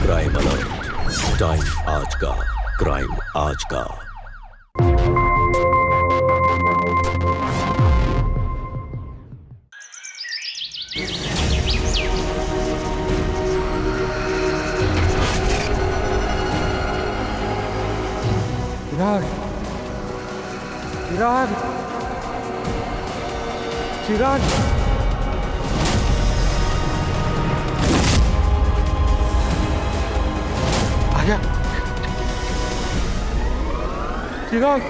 Crime alert, time आज का, crime आज का। चिराग, चिराग, चिराग, आ गया। चिराग,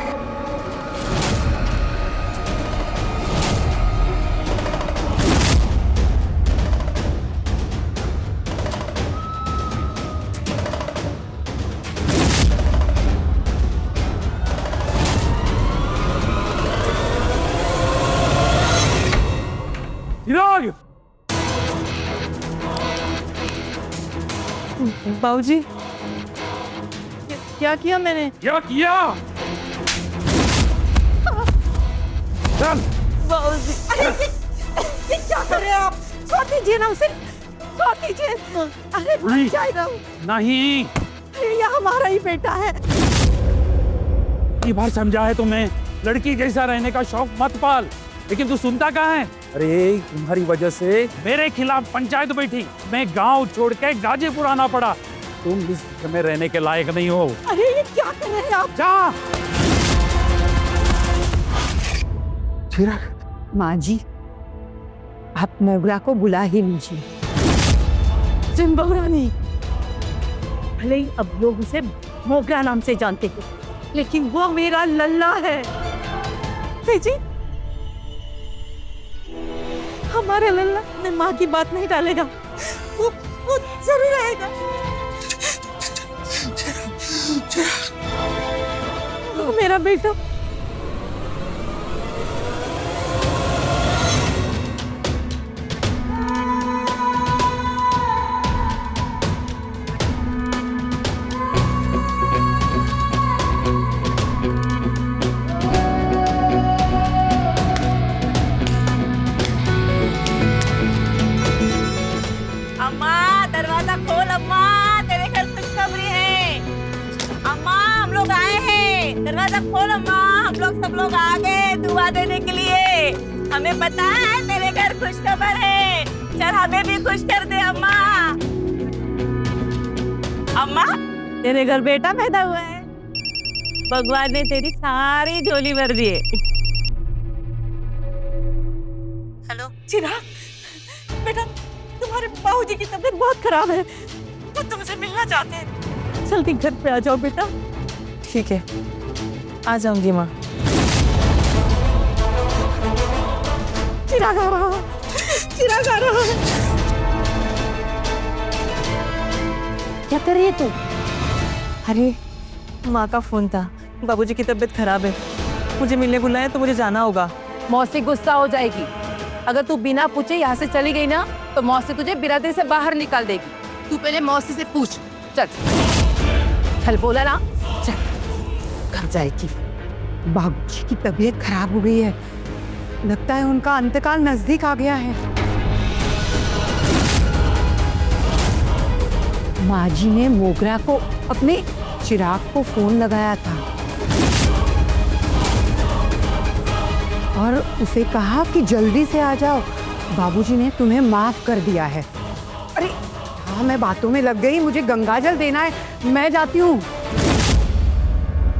चिराग, बाबूजी, क्या किया मैंने? क्या किया? चल। बाबूजी, ये क्या कर रहे हैं आप? छोड़ दीजिए ना उसे, छोड़ दीजिए। अरे मर जाएगा। नहीं, अरे ये हमारा ही बेटा है। ये बार समझा है तुम्हें, लड़की जैसा रहने का शौक मत पाल, लेकिन तू सुनता कहाँ है? अरे तुम्हारी वजह से मेरे खिलाफ पंचायत बैठी, मैं गांव छोड़ के गाजीपुर आना पड़ा। तुम इस घर में रहने के लायक नहीं हो। अरे ये क्या कर रहे हैं आप? जा। चिराग, माँ जी, आप मोगरा को बुला ही लीजिए। जिम्बोरा नहीं, भले ही अब लोग उसे मोगरा नाम से जानते हैं, लेकिन वो मेरा लल्ला है। जी, हमारे लल्ला ने माँ की बात नहीं डालेगा, वो जरूर आएगा। वो मेरा बेटा। अम्मा दरवाजा खोल, अम्मा तेरे घर खुशखबरी है। अम्मा हम लोग आए हैं, दरवाजा खोल अम्मा, हम लोग सब लोग आ गए दुआ देने के लिए। हमें पता है तेरे घर खुशखबर है, चल हमें भी खुश कर दे अम्मा। अम्मा तेरे घर बेटा पैदा हुआ है, भगवान ने तेरी सारी झोली भर दी है। हेलो चिराग, बेटा तुम्हारे बाबूजी की तबीयत बहुत खराब है, वो तुमसे मिलना चाहते हैं। जल्दी घर पे आ जाओ बेटा। ठीक है, आ जाऊंगी माँ। चिराग आ रहा है, चिराग आ रहा है। क्या कर रही है तू? अरे माँ का फोन था, बाबूजी की तबीयत खराब है, मुझे मिलने बुलाया तो मुझे जाना होगा। मौसी गुस्सा हो जाएगी। अगर तू बिना पूछे यहाँ से चली गई ना तो मौसी तुझे बिरादरी से बाहर निकाल देगी। तू पहले मौसी से पूछ। चल चल, बोला ना, चल घर जाएगी। बाबूजी की तबीयत खराब हो गई है, लगता है उनका अंतकाल नजदीक आ गया है। माँ जी ने मोगरा को अपने चिराग को फोन लगाया था और उसे कहा कि जल्दी से आ जाओ, बाबूजी ने तुम्हें माफ कर दिया है। अरे हाँ, मैं बातों में लग गई, मुझे गंगाजल देना है, मैं जाती हूँ।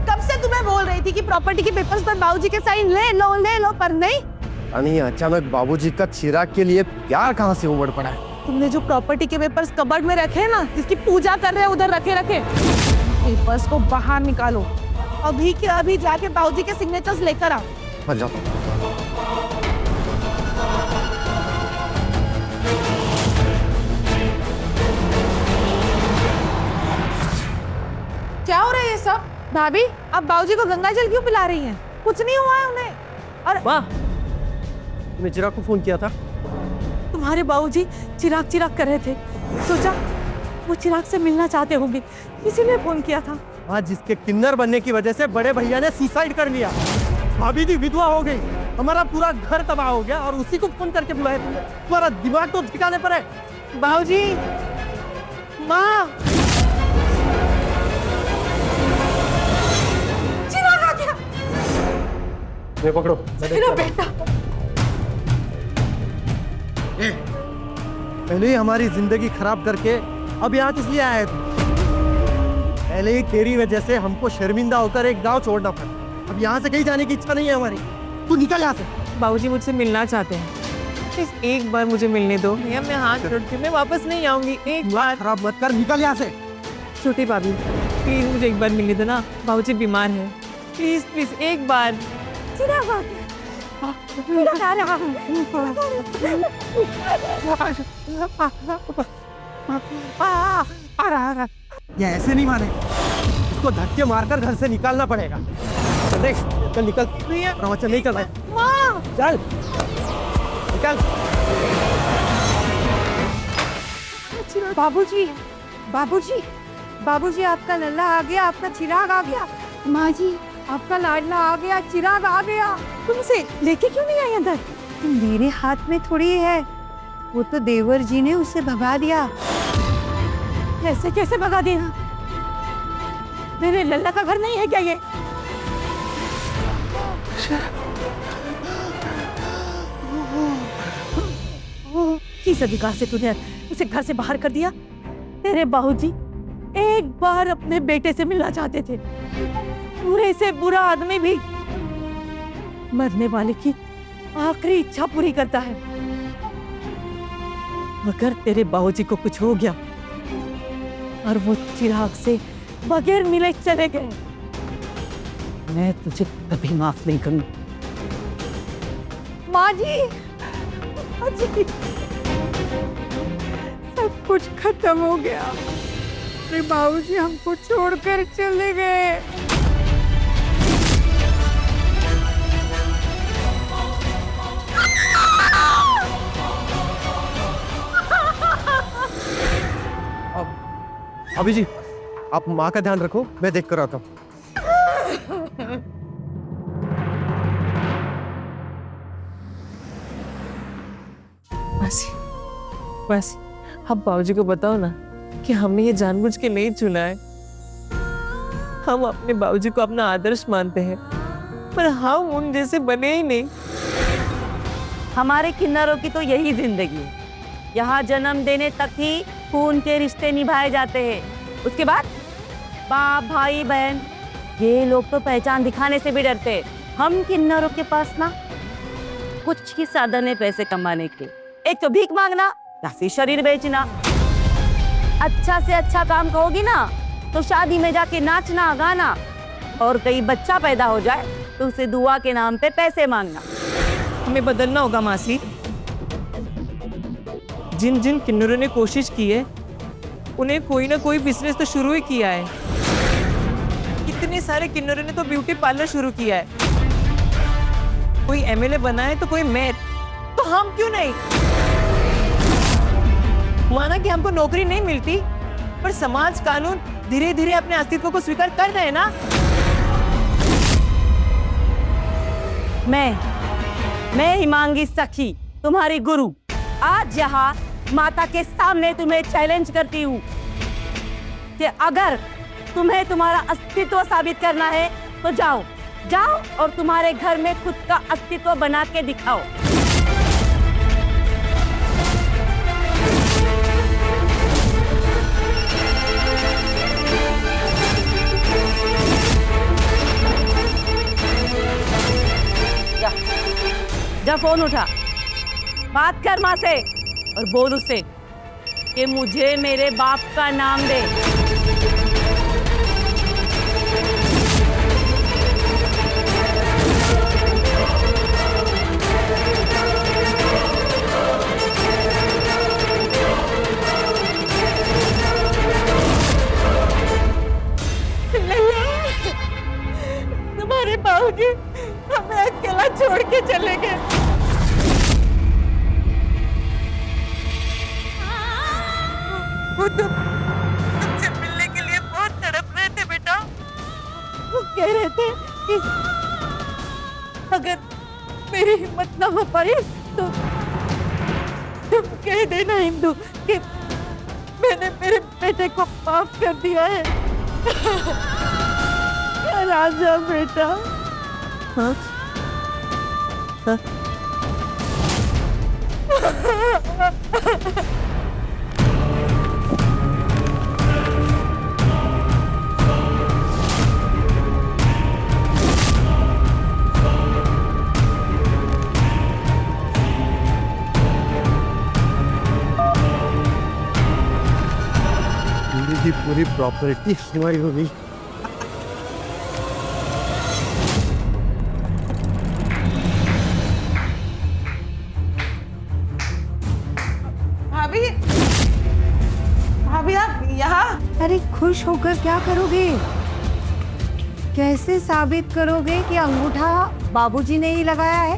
कब से तुम्हें बोल रही थी कि प्रॉपर्टी के पेपर्स पर बाबूजी के साइन ले लो, पर नहीं। अनी अचानक बाबूजी का चिराग के लिए प्यार कहाँ से उमड़ पड़ा है? तुमने जो प्रॉपर्टी के पेपर्स कबर्ड में रखे हैं ना, जिसकी पूजा कर रहे हैं उधर रखे पेपर्स को बाहर निकालो, अभी के अभी जाके बाबूजी के सिग्नेचर्स लेकर आओ। मैं जाता हूँ। क्या हो रहा है ये सब? भाभी, आप बाबूजी को गंगाजल क्यों पिला रही हैं? कुछ नहीं हुआ है उन्हें। और वाह, तुमने चिराग को फोन किया था? तुम्हारे बाबूजी चिराग कर रहे थे, सोचा वो चिराग से मिलना चाहते होंगे, इसीलिए फोन किया था। आज जिसके किन्नर बनने की वजह से बड़े भैया ने सुसाइड कर लिया, भाभी जी विधवा हो गई, हमारा पूरा घर तबाह हो गया और उसी को फोन करके बुलाया तुमने। तुम्हारा दिमाग तो ठिकाने पर है? बाबूजी, माँ, ये पकड़ो, मैं देखता हूँ। बेटा पहले ही हमारी जिंदगी खराब करके अब यहाँ किस लिए आया तू? पहले ही तेरी वजह से हमको शर्मिंदा होकर एक गांव छोड़ना पड़ा। अब यहाँ से कहीं जाने की इच्छा नहीं है हमारी। तू निकल यहाँ से। बाबूजी मुझसे मिलना चाहते हैं, प्लीज एक बार मुझे मिलने दो भैया, मैं हाथ जोड़ती हूँ, मैं वापस नहीं आऊंगी, एक बार। खराब मत कर, निकल यहाँ से। छोटी भाभी प्लीज मुझे एक बार मिलने दो ना, बाबूजी बीमार है, प्लीज प्लीज एक बार। ये ऐसे नहीं माने, इसको धक्के मारकर घर से निकालना पड़ेगा। चल देख, चल निकल। प्रवचन नहीं करना है। चल निकल। बाबूजी बाबूजी बाबूजी, आपका लल्ला आ गया, आपका चिराग आ गया। माँ जी, आपका लाडला आ गया, चिराग आ गया। तुमसे लेके क्यों नहीं आई अंदर? मेरे हाथ में थोड़ी है, वो तो देवर जी ने उसे भगा दिया। ऐसे कैसे भगा दिया? मेरे लल्ला का घर नहीं है क्या ये? किस अधिकार से तूने उसे घर से बाहर कर दिया? तेरे बाबूजी एक बार अपने बेटे से मिलना चाहते थे। बुरे से बुरा आदमी भी मरने वाले की आखिरी इच्छा पूरी करता है। मगर तेरे बाबूजी को कुछ हो गया और वो चिराग से बगैर मिले चले गए। मैं तुझे कभी माफ नहीं करूंगी। माँ जी, माँ जी, सब कुछ खत्म हो गया। मेरे बाबूजी हमको छोड़कर चले गए। अभी जी, आप माँ का ध्यान रखो, मैं देख कर आता हूँ। बस अब बाबूजी को बताओ ना कि हमने ये जानबूझ के नहीं चुना है। हम अपने बाबूजी को अपना आदर्श मानते हैं, पर हम उन जैसे बने ही नहीं। हमारे किन्नरों की तो यही जिंदगी है। यहाँ जन्म देने तक ही खून के रिश्ते निभाए जाते हैं। उसके बाद बाप, भाई, बहन, ये लोग तो पहचान दिखाने से भी डरते हैं। हम किन्नरों के पास ना कुछ ही साधन है पैसे कमाने के। एक तो भीख मांगना या फिर शरीर बेचना। अच्छा से अच्छा काम कहोगी ना तो शादी में जाके नाचना गाना, और कहीं बच्चा पैदा हो जाए तो उसे दुआ के नाम पे पैसे मांगना। हमें बदलना होगा मासी। जिन जिन किन्नरों ने कोशिश की है उन्हें कोई ना कोई बिजनेस तो शुरू ही किया है। कितने सारे किन्नरों ने तो ब्यूटी पार्लर शुरू किया है। कोई एमएलए बना है तो कोई मेयर, तो हम क्यों नहीं? माना कि हमको नौकरी नहीं मिलती, पर समाज कानून धीरे धीरे अपने अस्तित्व को स्वीकार कर रहे हैं ना। मैं हिमांगी सखी, तुम्हारी गुरु, आज यहाँ माता के सामने तुम्हें चैलेंज करती हूँ कि अगर तुम्हें तुम्हारा अस्तित्व साबित करना है तो जाओ जाओ और तुम्हारे घर में खुद का अस्तित्व बना के दिखाओ। जा फोन उठा, बात कर माँ से और बोल उसे कि मुझे मेरे बाप का नाम दे। तुम्हारे बाबूजी हमें अकेला छोड़ के चले गए। वो तुमसे मिलने के लिए बहुत तड़प रहे थे बेटा। वो कह रहे थे कि अगर मेरी हिम्मत ना हो पाई तो तुम कह देना हिंदू कि मैंने मेरे बेटे को माफ कर दिया है। राजा बेटा। हाँ? पूरी की पूरी प्रॉपर्टी हमारी हो गई। भाभी, भाभी आप यहाँ? अरे खुश होकर क्या करोगे? कैसे साबित करोगे कि अंगूठा बाबूजी ने ही लगाया है?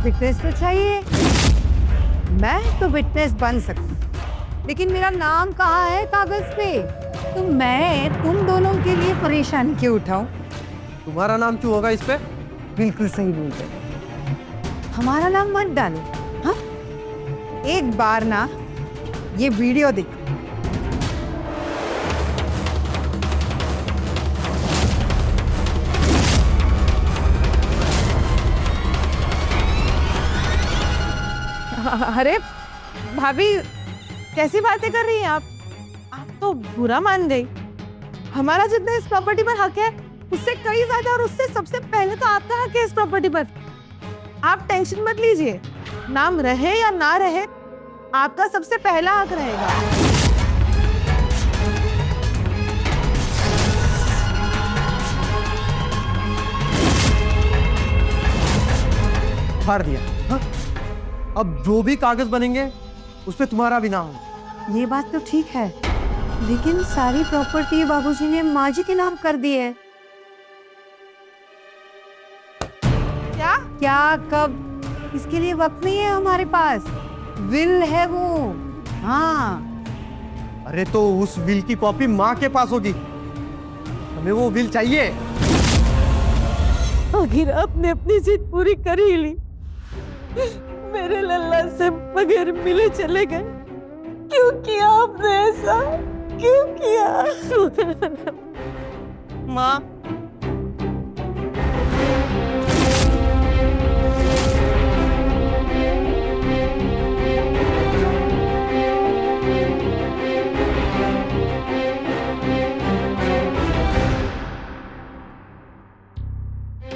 विटनेस तो चाहिए। मैं तो विटनेस बन सकती, लेकिन मेरा नाम कहाँ है कागज पे? तो मैं तुम दोनों के लिए परेशानी क्यों उठाऊं? तुम्हारा नाम क्यों होगा इस पे? बिल्कुल सही बोल रहे। हमारा नाम मत डालो। हाँ, एक बार ना ये वीडियो देखो। अरे भाभी, कैसी बातें कर रही हैं आप? आप तो बुरा मान गई। हमारा जितना इस प्रॉपर्टी पर हक है उससे कई ज्यादा, और उससे सबसे पहले तो आपका हक है इस प्रॉपर्टी पर। आप टेंशन मत लीजिए, नाम रहे या ना रहे आपका सबसे पहला हक रहेगा। फाड़ दिया। हाँ? अब जो भी कागज बनेंगे उस पे तुम्हारा भी नाम हो। ये बात तो ठीक है, लेकिन सारी प्रॉपर्टी बाबूजी ने माँ जी के नाम कर दी है। क्या? क्या, कब? इसके लिए वक्त नहीं है हमारे पास। विल है वो। हाँ, अरे तो उस विल की कॉपी माँ के पास होगी, हमें वो विल चाहिए। आखिर आपने अपनी जिद पूरी कर ही ली। मेरे लल्ला से बगैर मिले चले गए। क्यों किया आपने ऐसा? क्यों किया? माँ,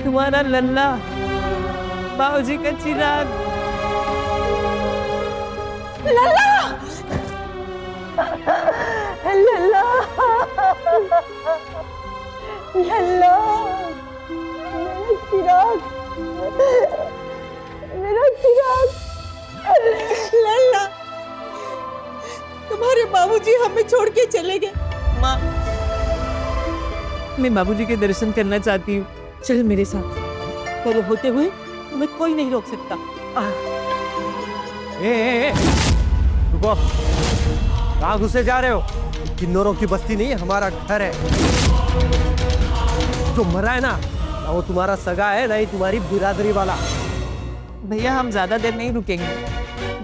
तुम्हारा लल्ला बाबूजी का चिराग। लल्ला, लल्ला, लल्ला, मेरा चिराग, मेरा चिराग। लल्ला, तुम्हारे बाबूजी हमें छोड़ के चले गए। माँ, मैं बाबूजी के दर्शन करना चाहती हूँ। चल मेरे साथ। तेरे होते हुए तुम्हें कोई नहीं रोक सकता। ए, रुको, कहाँ घुसे जा रहे हो? किन्नरों की बस्ती नहीं, हमारा घर है। जो मरा है ना वो तुम्हारा सगा है, नहीं तुम्हारी बिरादरी वाला। भैया हम ज्यादा देर नहीं रुकेंगे,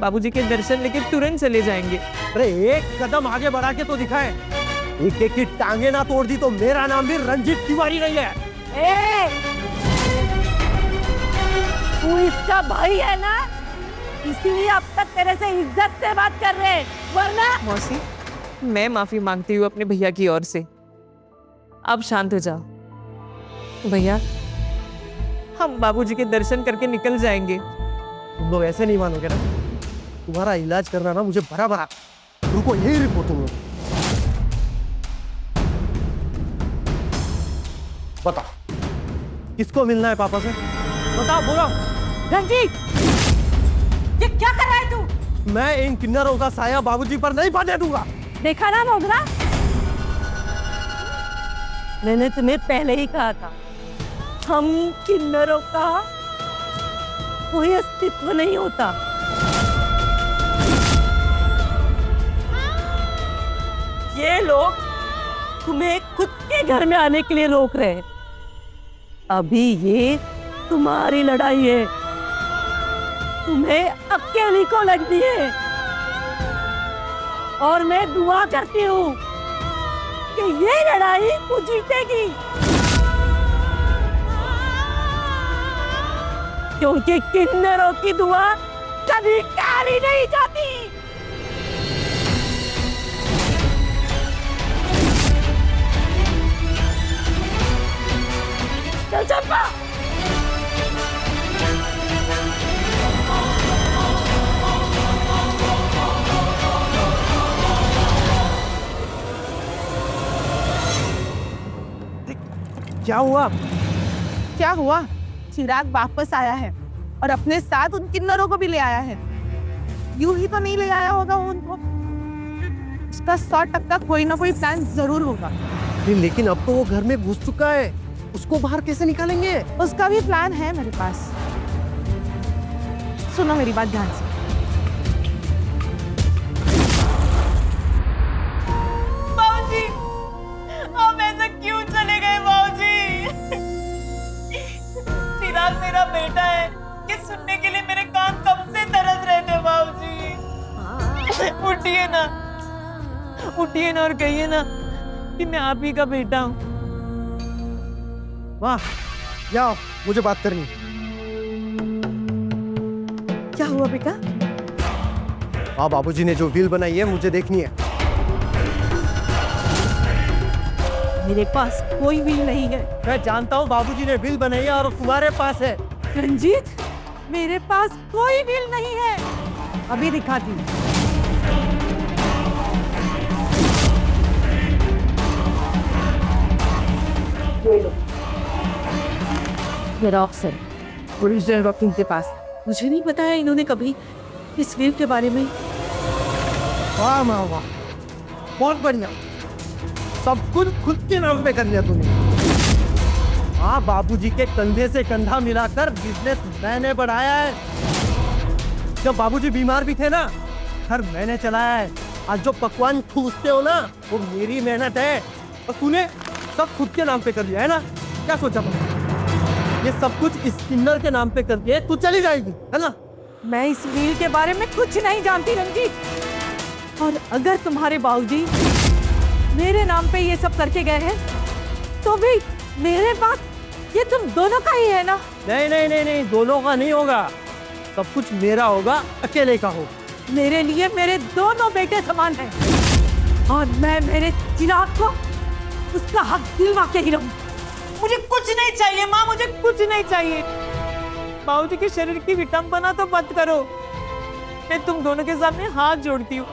बाबूजी के दर्शन लेके तुरंत चले जाएंगे। अरे एक कदम आगे बढ़ा के तो दिखाएं। एक एक की टांगे ना तोड़ दी तो मेरा नाम भी रंजीत तिवारी नहीं है। तू इसका भाई है ना, इसीलिए अब तक तेरे से इज्जत से बात कर रहे हैं, वरना। मौसी, मैं माफी मांगती हूँ अपने भैया की ओर से। अब शांत हो जाओ। भैया, हम बाबूजी के दर्शन करके निकल जाएंगे। तुम लोग ऐसे नहीं मानोगे ना, तुम्हारा इलाज करना ना मुझे बराबर आता। रुको, यही रुको तुम लोग। बताओ किसको मिलना है पापा से? बताओ, बोलो। रंजीत, ये क्या कर रहा है तू? मैं इन किन्नरों का साया बाबूजी पर नहीं पड़ने दूंगा। देखा ना मोगरा, मैंने तुम्हें पहले ही कहा था, हम किन्नरों का कोई अस्तित्व नहीं होता। ये लोग तुम्हें खुद के घर में आने के लिए रोक रहे हैं। अभी ये तुम्हारी लड़ाई है, तुम्हें अकेली को लड़नी है। और मैं दुआ करती हूँ कि ये लड़ाई तू जीतेगी। क्योंकि किन्नरों की दुआ कभी खाली नहीं जाती। चल चंपा। क्या हुआ? क्या हुआ? चिराग वापस आया है और अपने साथ उन किन्नरों को भी ले आया है। यूं ही तो नहीं ले आया होगा वो उनको। उसका 100% कोई ना कोई प्लान जरूर होगा। लेकिन अब तो वो घर में घुस चुका है, उसको बाहर कैसे निकालेंगे? उसका भी प्लान है मेरे पास। सुनो मेरी बात ध्यान से। बाबूजी, आप ऐसा क्यों चले गए बाबूजी? चिराग मेरा बेटा है, ये सुनने के लिए मेरे कान कब से तरस रहे थे बाबूजी। उठिए ना और कहिए ना कि मैं आप ही का बेटा हूँ। वाह, जाओ, मुझे बात करनी। क्या हुआ बेटा? हाँ, बाबूजी ने जो व्हील बनाई है मुझे देखनी है। मेरे पास कोई व्हील नहीं है। मैं जानता हूँ बाबूजी ने व्हील बनाई है और तुम्हारे पास है। रंजीत, मेरे पास कोई व्हील नहीं है। अभी दिखाती हूँ। मेरा ऑप्शन ओरिजिनल वकील के पास। मुझे नहीं बताया इन्होंने कभी इस व्हील के बारे में। वाह माँ वाह, बहुत बढ़िया। सब कुछ खुद के नाम पे कर लिया तूने। हाँ, बाबूजी के कंधे से कंधा मिलाकर बिजनेस मैंने बढ़ाया है। जब बाबूजी बीमार भी थे ना, घर मैंने चलाया है। आज जो पकवान ठूसते हो ना, वो मेरी मेहनत है। और तूने सब खुद के नाम पे कर लिया है ना? क्या सोचा तुमने? ये सब कुछ इस किन्नर के नाम पे करके तू चली जाएगी, है ना? मैं इस व्हील के बारे में कुछ नहीं जानती रंजीत। और अगर तुम्हारे बाबूजी मेरे नाम पे ये सब करके गए हैं, तो भी मेरे बाद ये तुम दोनों का ही है ना? नहीं नहीं नहीं नहीं, दोनों का नहीं होगा। सब कुछ मेरा होगा, अकेले का हो। मेरे लिए मेरे दोनों बेटे समान हैं। और मैं मेरे चिराग को उसका हक दिलवा के ही रहूं। मुझे कुछ नहीं चाहिए माँ, मुझे कुछ नहीं चाहिए। बाबूजी के शरीर की विटंबना तो मत करो। मैं तुम दोनों के सामने हाथ जोड़ती हूँ,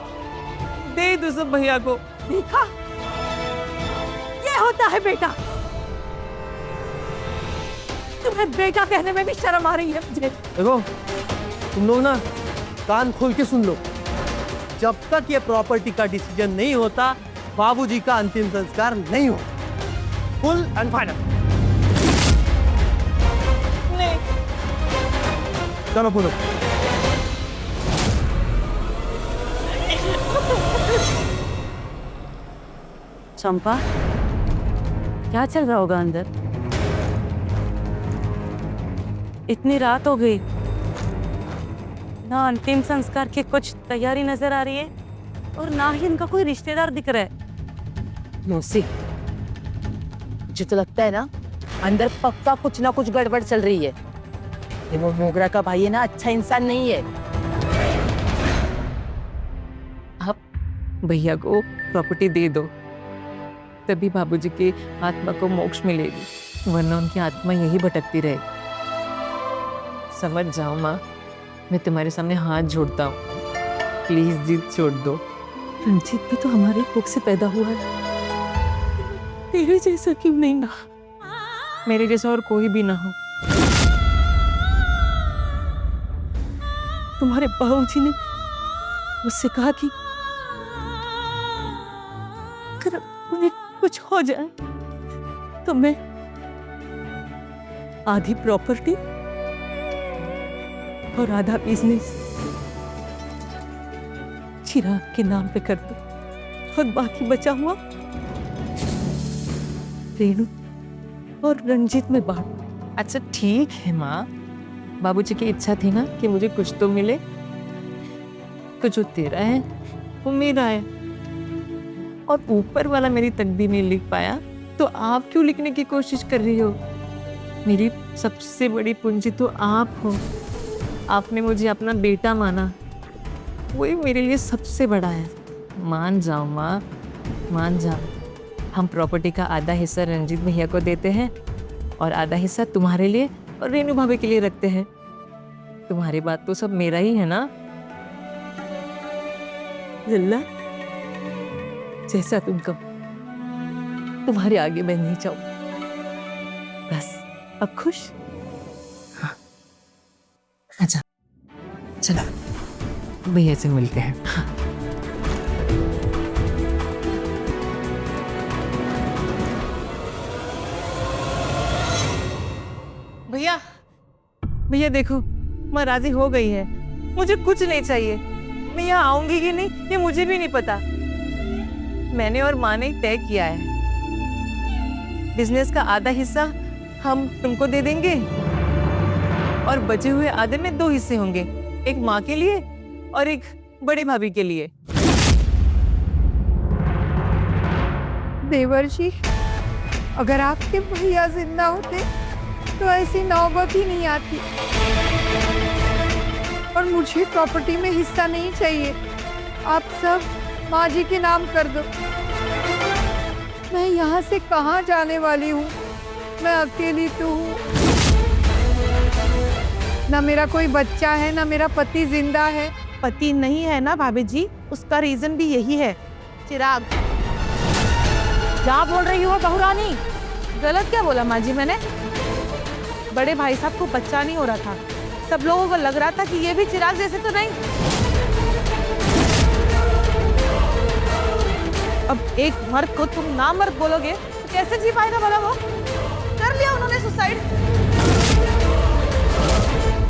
दे दो सब भैया को। देखा, ये होता है बेटा। तुम्हें बेटा कहने में भी शर्म आ रही है मुझे। देखो, तुम लोग ना कान खोल के सुन लो। जब तक ये प्रॉपर्टी का डिसीजन नहीं होता, बाबूजी का अंतिम संस्कार नहीं हो। Full and final. चलो बोलो। चंपा, क्या चल रहा होगा अंदर? इतनी रात हो गई ना, अंतिम संस्कार की कुछ तैयारी नजर आ रही है और ना ही इनका कोई रिश्तेदार दिख रहा है। मौसी, मुझे तो लगता है ना अंदर पक्का कुछ ना कुछ गड़बड़ चल रही है। ये वो मोगरा का भाई है ना, अच्छा इंसान नहीं है। आप भैया को प्रॉपर्टी दे दो, तभी बाबूजी की आत्मा को मोक्ष मिलेगी, वरना उनकी आत्मा यही भटकती रहेगी। समझ जाओ माँ, मैं तुम्हारे सामने हाथ जोड़ता हूँ, प्लीज जिद छोड़ दो। रंजीत भी तो हमारे कुख से पैदा हुआ है, तेरे जैसा क्यों नहीं ना? मेरे जैसा और कोई भी ना हो। तुम्हारे बाबूजी ने मुझसे कहा कि अगर उन्हें कुछ हो जाए तो मैं आधी प्रॉपर्टी और आधा बिजनेस चिराग के नाम पे कर दो और बाकी बचा हुआ रेणु और रंजीत में बांट। अच्छा ठीक है माँ, बाबूजी की इच्छा थी ना कि मुझे कुछ तो मिले, तो जो तेरा है वो मेरा है, और ऊपर वाला मेरी तकदीर नहीं लिख पाया तो आप क्यों लिखने की कोशिश कर रही हो? मेरी सबसे बड़ी पूंजी तो आप हो। आपने मुझे अपना बेटा माना, वही मेरे लिए सबसे बड़ा है। मान जाओ माँ, मान जाओ। हम प्रॉपर्टी का आधा हिस्सा रंजीत भैया को देते हैं और आधा हिस्सा तुम्हारे लिए और रेनू भाभी के लिए रखते हैं। तुम्हारी बात तो सब मेरा ही है ना लल्ला? जैसा तुम कहो, तुम्हारे आगे मैं नहीं चाहूँ। बस अब खुश? हाँ, अच्छा चला भैया से मिलते हैं। हाँ। भैया, भैया देखो, माँ राजी हो गई है। मुझे कुछ नहीं चाहिए। मैं यहाँ आऊंगी कि नहीं ये मुझे भी नहीं पता। मैंने और माँ ने तय किया है, बिजनेस का आधा हिस्सा हम तुमको दे देंगे और बचे हुए आधे में 2 हिस्से होंगे, एक माँ के लिए और एक बड़ी भाभी के लिए। देवर जी, अगर आपके भैया जिंदा होते तो ऐसी नौबत ही नहीं आती। और मुझे प्रॉपर्टी में हिस्सा नहीं चाहिए, आप सब माँ जी के नाम कर दो। मैं यहाँ से कहाँ जाने वाली हूँ? मैं अकेली तो हूँ, ना मेरा कोई बच्चा है, ना मेरा पति जिंदा है। पति नहीं है ना भाभी जी, उसका रीजन भी यही है, चिराग। क्या बोल रही हो बहुरानी? गलत क्या बोला माँ जी मैंने? बड़े भाई साहब को बच्चा नहीं हो रहा था, सब लोगों को लग रहा था कि ये भी चिराग जैसे तो नहीं। अब एक मर्द को तुम ना मर्द बोलोगे तो कैसे जी पाएगा भला वो? कर लिया उन्होंने सुसाइड।